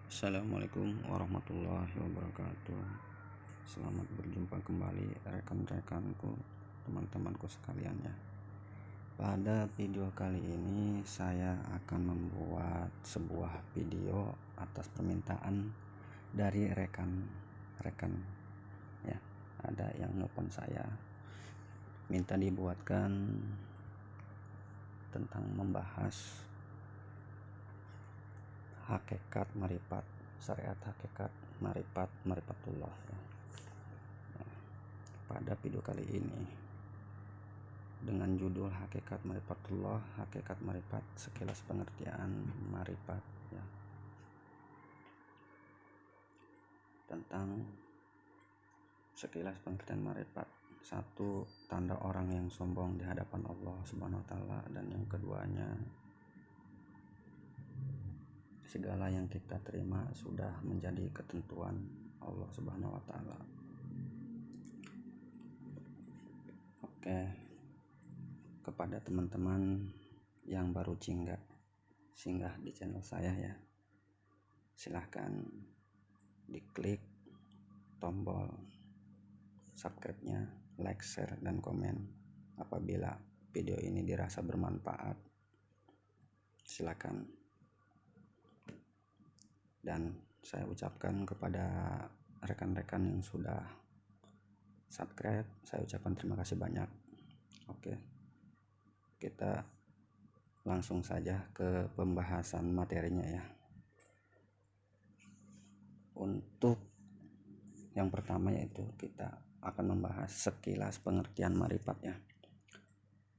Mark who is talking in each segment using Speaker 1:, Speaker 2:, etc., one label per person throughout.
Speaker 1: Assalamualaikum warahmatullahi wabarakatuh. Selamat berjumpa kembali rekan-rekanku, teman-temanku sekalian ya. Pada video kali ini saya akan membuat sebuah video atas permintaan dari rekan-rekan ya. Ada yang nelpon saya minta dibuatkan tentang membahas hakikat marifat, syariat hakikat marifatullah ya. Pada video kali ini dengan judul hakikat marifatullah, hakikat marifat, sekilas pengertian marifat ya. Tentang sekilas pengertian marifat. Satu, tanda orang yang sombong di hadapan Allah Subhanahu wa taala, dan yang keduanya, segala yang kita terima sudah menjadi ketentuan Allah Subhanahu wa taala. Oke. Kepada teman-teman yang baru singgah di channel saya ya, silahkan diklik tombol subscribe-nya, like, share, dan komen. Apabila video ini dirasa bermanfaat, silakan. Dan saya ucapkan kepada rekan-rekan yang sudah subscribe, saya ucapkan terima kasih banyak. Oke, kita langsung saja ke pembahasan materinya ya. Untuk yang pertama yaitu kita akan membahas sekilas pengertian marifat ya.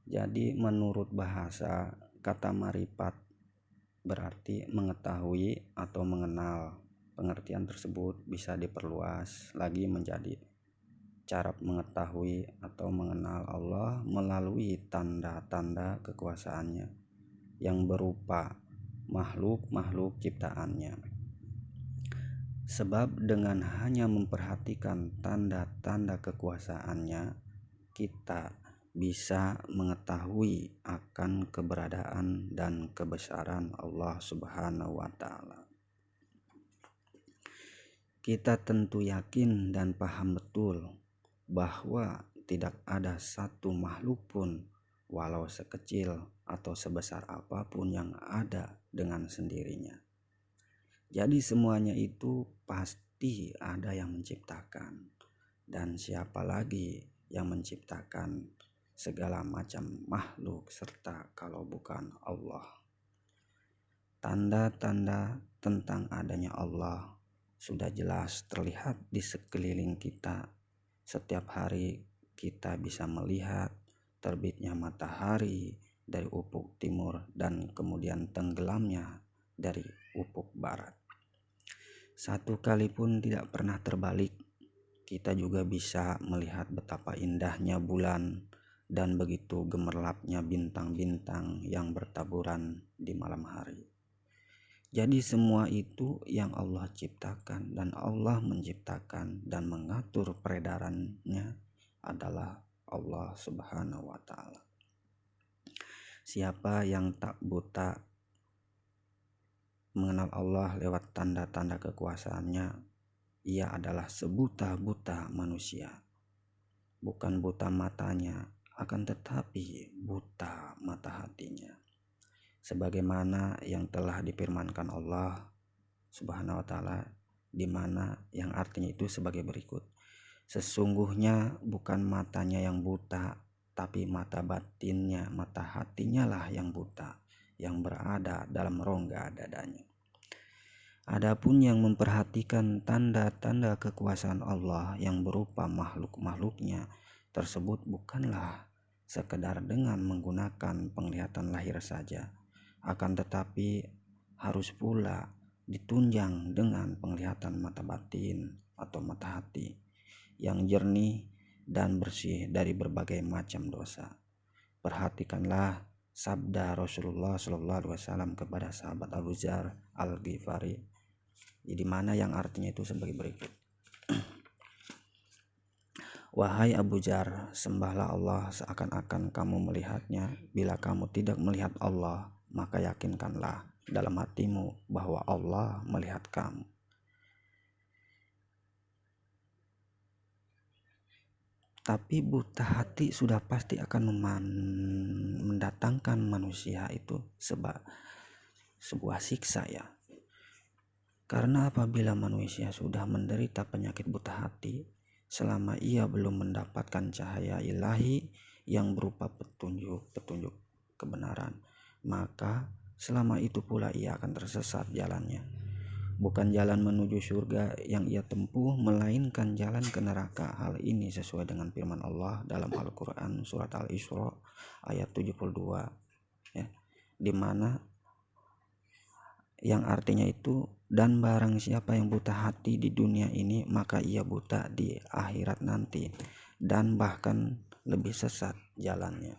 Speaker 1: Jadi menurut bahasa, kata marifat berarti mengetahui atau mengenal. Pengertian tersebut bisa diperluas lagi menjadi cara mengetahui atau mengenal Allah melalui tanda-tanda kekuasaannya yang berupa makhluk-makhluk ciptaannya. Sebab dengan hanya memperhatikan tanda-tanda kekuasaannya, kita bisa mengetahui akan keberadaan dan kebesaran Allah Subhanahu wa taala. Kita tentu yakin dan paham betul bahwa tidak ada satu makhluk pun, walau sekecil atau sebesar apapun, yang ada dengan sendirinya. Jadi semuanya itu pasti ada yang menciptakan. Dan siapa lagi yang menciptakan segala macam makhluk serta kalau bukan Allah? Tanda-tanda tentang adanya Allah sudah jelas terlihat di sekeliling kita. Setiap hari kita bisa melihat terbitnya matahari dari ufuk timur dan kemudian tenggelamnya dari ufuk barat. Satu kali pun tidak pernah terbalik. Kita juga bisa melihat betapa indahnya bulan dan begitu gemerlapnya bintang-bintang yang bertaburan di malam hari. Jadi semua itu yang Allah ciptakan, dan Allah menciptakan dan mengatur peredarannya adalah Allah Subhanahu wa taala. Siapa yang tak buta mengenal Allah lewat tanda-tanda kekuasaannya, ia adalah sebuta-buta manusia. Bukan buta matanya, akan tetapi buta mata hatinya. Sebagaimana yang telah difirmankan Allah Subhanahu wa taala, di mana yang artinya itu sebagai berikut. Sesungguhnya bukan matanya yang buta, tapi mata batinnya, mata hatinya lah yang buta, yang berada dalam rongga dadanya. Adapun yang memperhatikan tanda-tanda kekuasaan Allah yang berupa makhluk-makhluknya tersebut bukanlah sekedar dengan menggunakan penglihatan lahir saja, akan tetapi harus pula ditunjang dengan penglihatan mata batin atau mata hati yang jernih dan bersih dari berbagai macam dosa. Perhatikanlah sabda Rasulullah SAW kepada sahabat Abu Dzar Al-Ghifari, di mana yang artinya itu sebagai berikut. Wahai Abu Dzar, sembahlah Allah seakan-akan kamu melihatnya. Bila kamu tidak melihat Allah, maka yakinkanlah dalam hatimu bahwa Allah melihat kamu. Tapi buta hati sudah pasti akan mendatangkan manusia itu sebuah siksa ya. Karena apabila manusia sudah menderita penyakit buta hati, selama ia belum mendapatkan cahaya ilahi yang berupa petunjuk kebenaran, maka selama itu pula ia akan tersesat jalannya. Bukan jalan menuju surga yang ia tempuh, melainkan jalan ke neraka. Hal ini sesuai dengan firman Allah dalam Al-Quran surat Al-Isra ayat 72 ya, dimana yang artinya itu, dan barang siapa yang buta hati di dunia ini, maka ia buta di akhirat nanti, dan bahkan lebih sesat jalannya.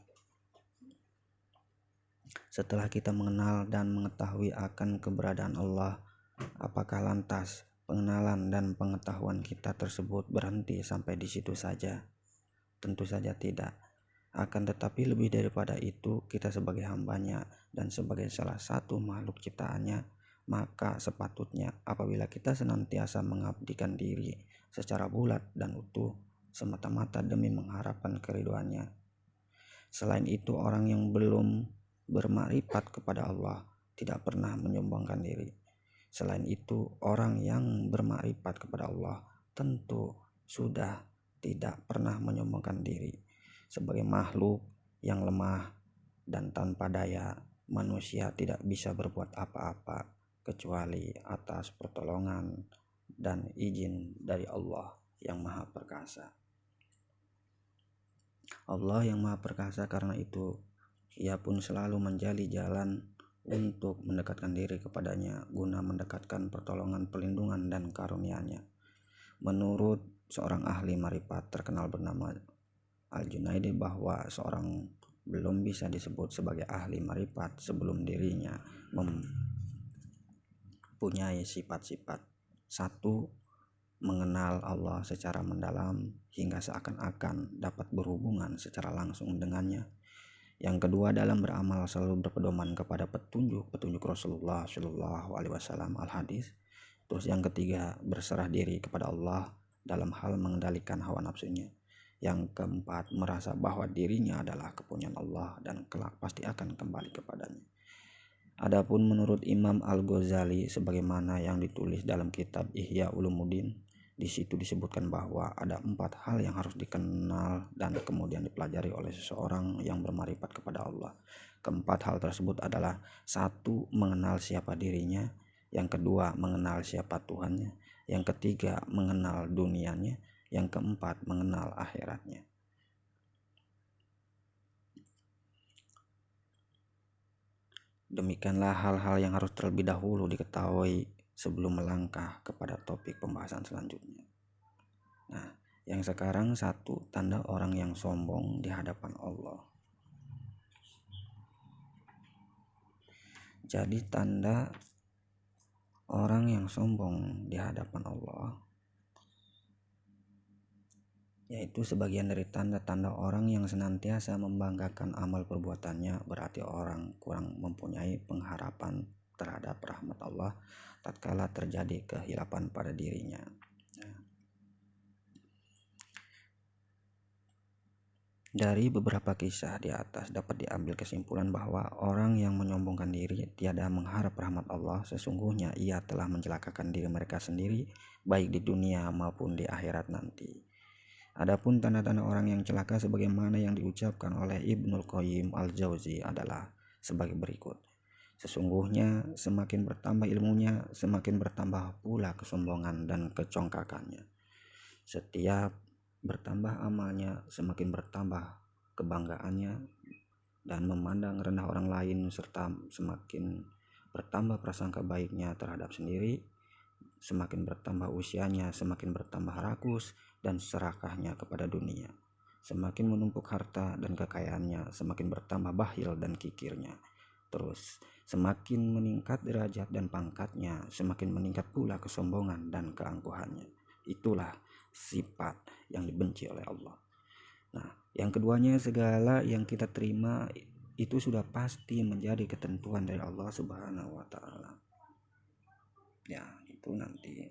Speaker 1: Setelah kita mengenal dan mengetahui akan keberadaan Allah, apakah lantas pengenalan dan pengetahuan kita tersebut berhenti sampai di situ saja? Tentu saja tidak. Akan tetapi lebih daripada itu, kita sebagai hambanya dan sebagai salah satu makhluk ciptaannya, maka sepatutnya apabila kita senantiasa mengabdikan diri secara bulat dan utuh semata-mata demi mengharapkan keridhoannya. Selain itu, orang yang belum bermakrifat kepada Allah tidak pernah menyombongkan diri. Selain itu, orang yang bermakrifat kepada Allah tentu sudah tidak pernah menyombongkan diri. Sebagai makhluk yang lemah dan tanpa daya, manusia tidak bisa berbuat apa-apa kecuali atas pertolongan dan izin dari Allah yang Maha Perkasa. Allah yang Maha Perkasa, karena itu Ia pun selalu menjali jalan untuk mendekatkan diri kepadanya guna mendekatkan pertolongan, perlindungan, dan karunia-Nya. Menurut seorang ahli marifat terkenal bernama Al-Junaidi, bahwa seorang belum bisa disebut sebagai ahli marifat sebelum dirinya mempunyai sifat-sifat. 1. Mengenal Allah secara mendalam hingga seakan-akan dapat berhubungan secara langsung dengannya. Yang kedua, dalam beramal selalu berpedoman kepada petunjuk Rasulullah Shallallahu Alaihi Wasallam al-hadis. Terus yang ketiga, berserah diri kepada Allah dalam hal mengendalikan hawa nafsunya. Yang keempat, merasa bahwa dirinya adalah kepunyaan Allah dan kelak pasti akan kembali kepadanya. Adapun menurut Imam Al-Ghazali, sebagaimana yang ditulis dalam kitab Ihya Ulumuddin, di situ disebutkan bahwa ada 4 hal yang harus dikenal dan kemudian dipelajari oleh seseorang yang bermakrifat kepada Allah. Keempat hal tersebut adalah: 1. Mengenal siapa dirinya. Yang kedua, mengenal siapa Tuhannya. Yang ketiga, mengenal dunianya. Yang keempat, mengenal akhiratnya. Demikianlah hal-hal yang harus terlebih dahulu diketahui sebelum melangkah kepada topik pembahasan selanjutnya. Nah, yang sekarang 1, tanda orang yang sombong di hadapan Allah. Jadi tanda orang yang sombong di hadapan Allah yaitu sebagian dari tanda-tanda orang yang senantiasa membanggakan amal perbuatannya, berarti orang kurang mempunyai pengharapan terhadap rahmat Allah tatkala terjadi kehilapan pada dirinya. Dari beberapa kisah di atas dapat diambil kesimpulan bahwa orang yang menyombongkan diri tiada mengharap rahmat Allah, sesungguhnya ia telah mencelakakan diri mereka sendiri baik di dunia maupun di akhirat nanti. Adapun tanda-tanda orang yang celaka sebagaimana yang diucapkan oleh Ibnul Qayyim Al-Jauzi adalah sebagai berikut. Sesungguhnya semakin bertambah ilmunya, semakin bertambah pula kesombongan dan kecongkakannya. Setiap bertambah amalnya, semakin bertambah kebanggaannya dan memandang rendah orang lain, serta semakin bertambah prasangka baiknya terhadap sendiri. Semakin bertambah usianya, semakin bertambah rakus dan serakahnya kepada dunia. Semakin menumpuk harta dan kekayaannya, semakin bertambah bakhil dan kikirnya. Terus semakin meningkat derajat dan pangkatnya, semakin meningkat pula kesombongan dan keangkuhannya. Itulah sifat yang dibenci oleh Allah. Nah, yang keduanya, segala yang kita terima itu sudah pasti menjadi ketentuan dari Allah Subhanahu wa taala. Ya, itu nanti